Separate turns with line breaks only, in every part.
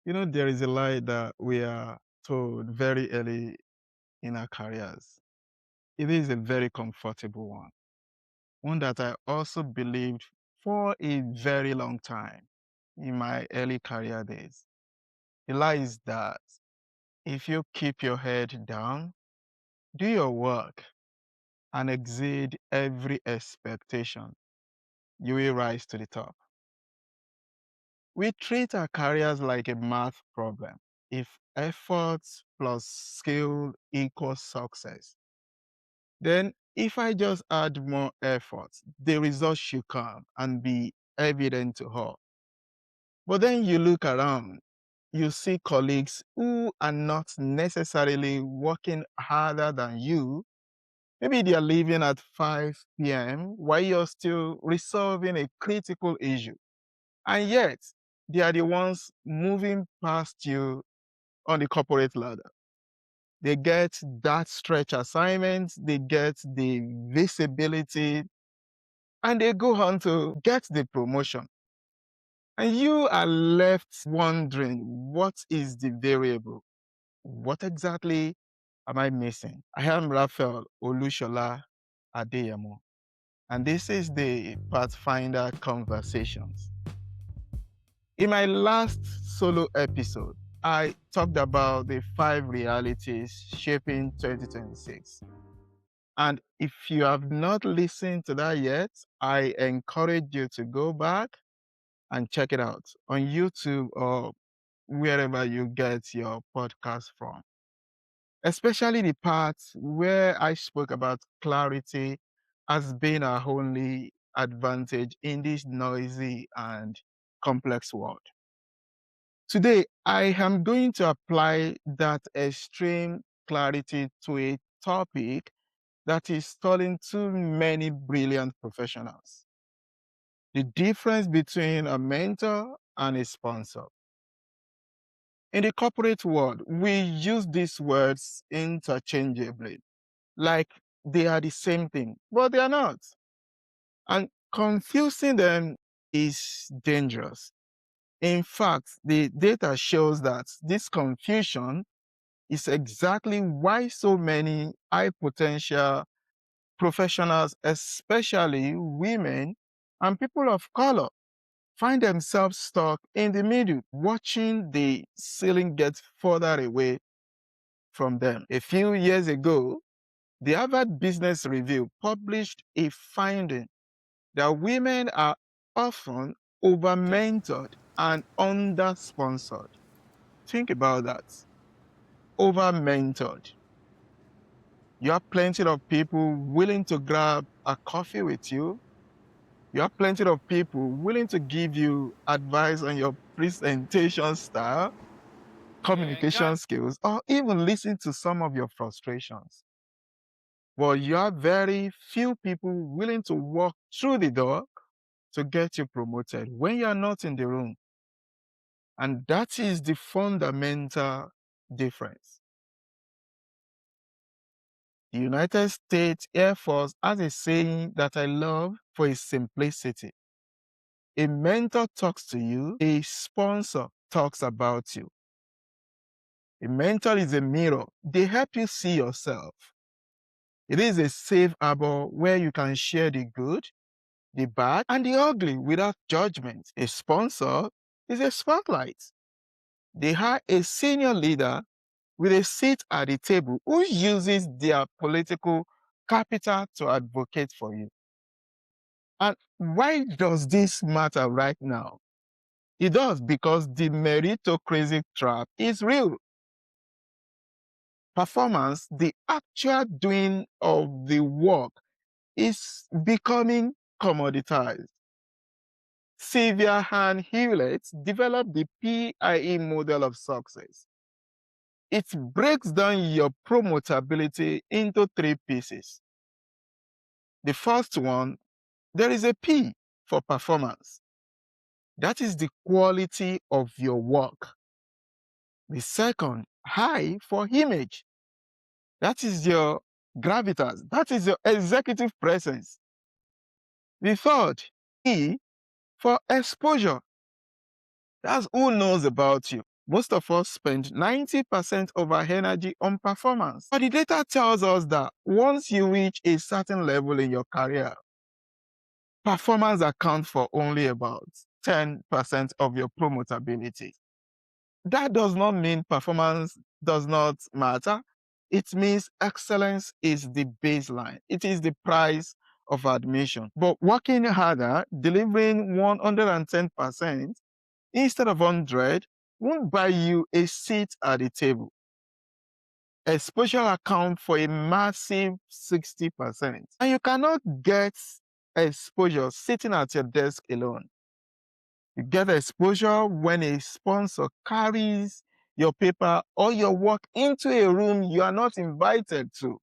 There is a lie that we are told very early in our careers. It is a very comfortable one that I also believed for a very long time in my early career days. The lie is that if you keep your head down, do your work, and exceed every expectation, you will rise to the top. We treat our careers like a math problem. If effort plus skill equals success, then if I just add more effort, the results should come and be evident to all. But then you look around, you see colleagues who are not necessarily working harder than you. Maybe they are leaving at 5 p.m. while you're still resolving a critical issue. And yet, they are the ones moving past you on the corporate ladder. They get that stretch assignment, they get the visibility, and they go on to get the promotion. And you are left wondering, what is the variable? What exactly am I missing? I am Raphael Olushola Adeyemo, and this is the Pathfinder Conversations. In my last solo episode, I talked about the 5 realities shaping 2026. And if you have not listened to that yet, I encourage you to go back and check it out on YouTube or wherever you get your podcast from. Especially the part where I spoke about clarity as being our only advantage in this noisy and complex world. Today, I am going to apply that extreme clarity to a topic that is stalling too many brilliant professionals. The difference between a mentor and a sponsor. In the corporate world, we use these words interchangeably, like they are the same thing, but they are not. And confusing them is dangerous. In fact, the data shows that this confusion is exactly why so many high potential professionals, especially women and people of color, find themselves stuck in the middle, watching the ceiling get further away from them. A few years ago, the Harvard Business Review published a finding that women are often over-mentored and under-sponsored. Think about that. Over-mentored. You have plenty of people willing to grab a coffee with you. You have plenty of people willing to give you advice on your presentation style, communication skills, or even listen to some of your frustrations. Well, you have very few people willing to walk through the door to get you promoted when you are not in the room. And that is the fundamental difference. The United States Air Force has a saying that I love for its simplicity. A mentor talks to you, a sponsor talks about you. A mentor is a mirror. They help you see yourself. It is a safe harbor where you can share the good, the bad, and the ugly without judgment. A sponsor is a spotlight. They hire a senior leader with a seat at the table who uses their political capital to advocate for you. And why does this matter right now? It does because the meritocracy trap is real. Performance, the actual doing of the work, is becoming commoditized. Sylvia and Hewlett developed the PIE model of success. It breaks down your promotability into 3 pieces. The first one, there is a P for performance. That is the quality of your work. The second, I for image. That is your gravitas. That is your executive presence. The third, E for exposure. That's who knows about you. Most of us spend 90% of our energy on performance. But the data tells us that once you reach a certain level in your career, performance accounts for only about 10% of your promotability. That does not mean performance does not matter. It means excellence is the baseline. It is the price of admission. But working harder, delivering 110% instead of 100 won't buy you a seat at the table. Exposure account for a massive 60%. And you cannot get exposure sitting at your desk alone. You get exposure when a sponsor carries your paper or your work into a room you are not invited to.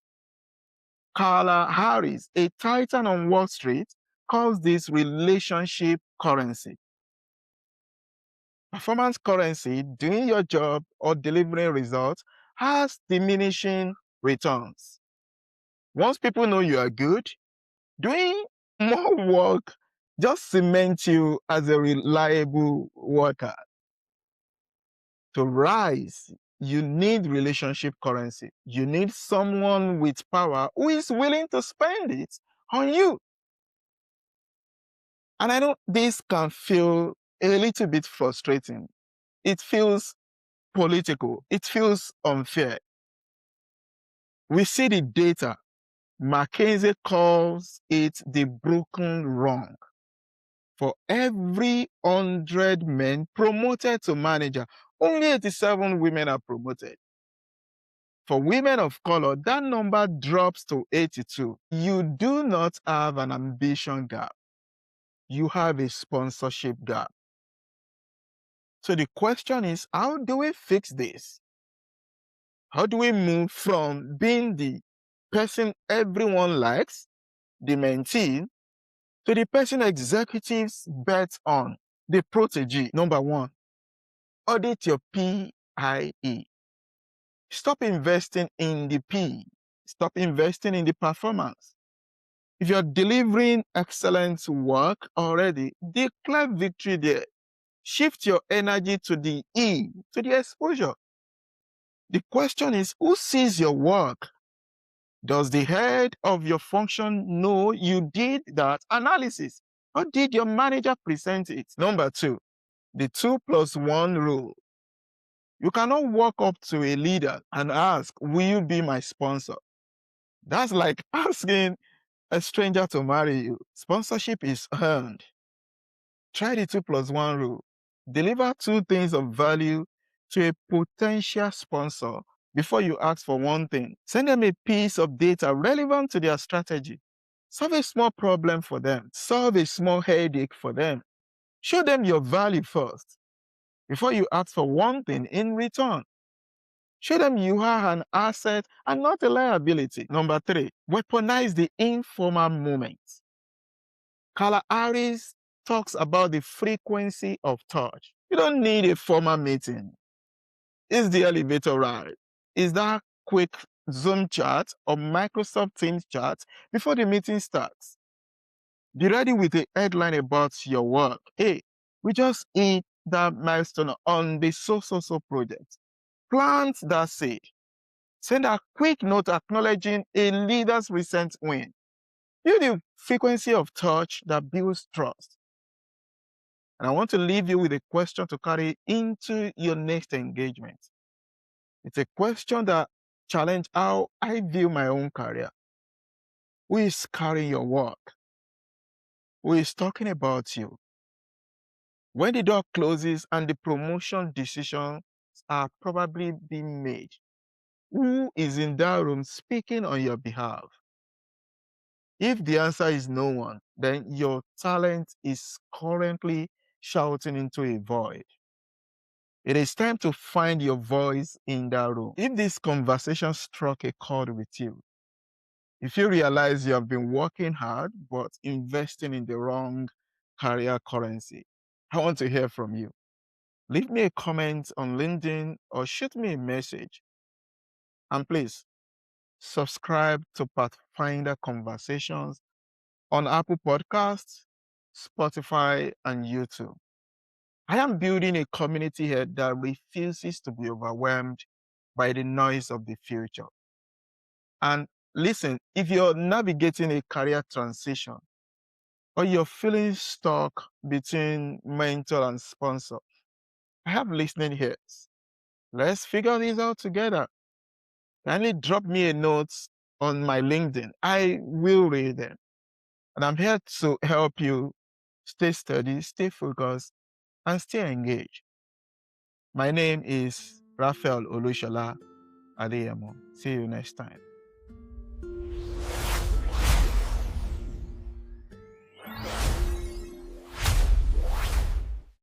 Carla Harris, a titan on Wall Street, calls this relationship currency. Performance currency, doing your job or delivering results, has diminishing returns. Once people know you are good, doing more work just cements you as a reliable worker. To rise, you need relationship currency. You need someone with power who is willing to spend it on you. And I know this can feel a little bit frustrating. It feels political. It feels unfair. We see the data. McKinsey calls it the broken rung. For every 100 men promoted to manager, only 87 women are promoted. For women of color, that number drops to 82. You do not have an ambition gap. You have a sponsorship gap. So the question is, how do we fix this? How do we move from being the person everyone likes, the mentee, to the person executives bet on, the protege? Number one, audit your PIE. Stop investing in the P. Stop investing in the performance. If you're delivering excellent work already, declare victory there. Shift your energy to the E, to the exposure. The question is, who sees your work? Does the head of your function know you did that analysis? Or did your manager present it? Number two, the 2+1 rule. You cannot walk up to a leader and ask, will you be my sponsor? That's like asking a stranger to marry you. Sponsorship is earned. Try the 2+1 rule. Deliver 2 things of value to a potential sponsor before you ask for one thing. Send them a piece of data relevant to their strategy. Solve a small problem for them. Solve a small headache for them. Show them your value first before you ask for one thing in return. Show them you are an asset and not a liability. Number 3, weaponize the informal moment. Carla Harris talks about the frequency of touch. You don't need a formal meeting. It's the elevator ride. It's that quick Zoom chat or Microsoft Teams chat before the meeting starts. Be ready with a headline about your work. Hey, we just hit that milestone on the so project. Plant that seed. Send a quick note acknowledging a leader's recent win. Build the frequency of touch that builds trust. And I want to leave you with a question to carry into your next engagement. It's a question that challenges how I view my own career. Who is carrying your work? Who is talking about you? When the door closes and the promotion decisions are probably being made, who is in that room speaking on your behalf? If the answer is no one, then your talent is currently shouting into a void. It is time to find your voice in that room. If this conversation struck a chord with you, if you realize you have been working hard but investing in the wrong career currency, I want to hear from you. Leave me a comment on LinkedIn or shoot me a message. And please, subscribe to Pathfinder Conversations on Apple Podcasts, Spotify, and YouTube. I am building a community here that refuses to be overwhelmed by the noise of the future. And listen, if you're navigating a career transition or you're feeling stuck between mentor and sponsor, I have listening ears. Let's figure this out together. Kindly drop me a note on my LinkedIn. I will read them. And I'm here to help you stay steady, stay focused, and stay engaged. My name is Raphael Olushola Adeyemo. See you next time.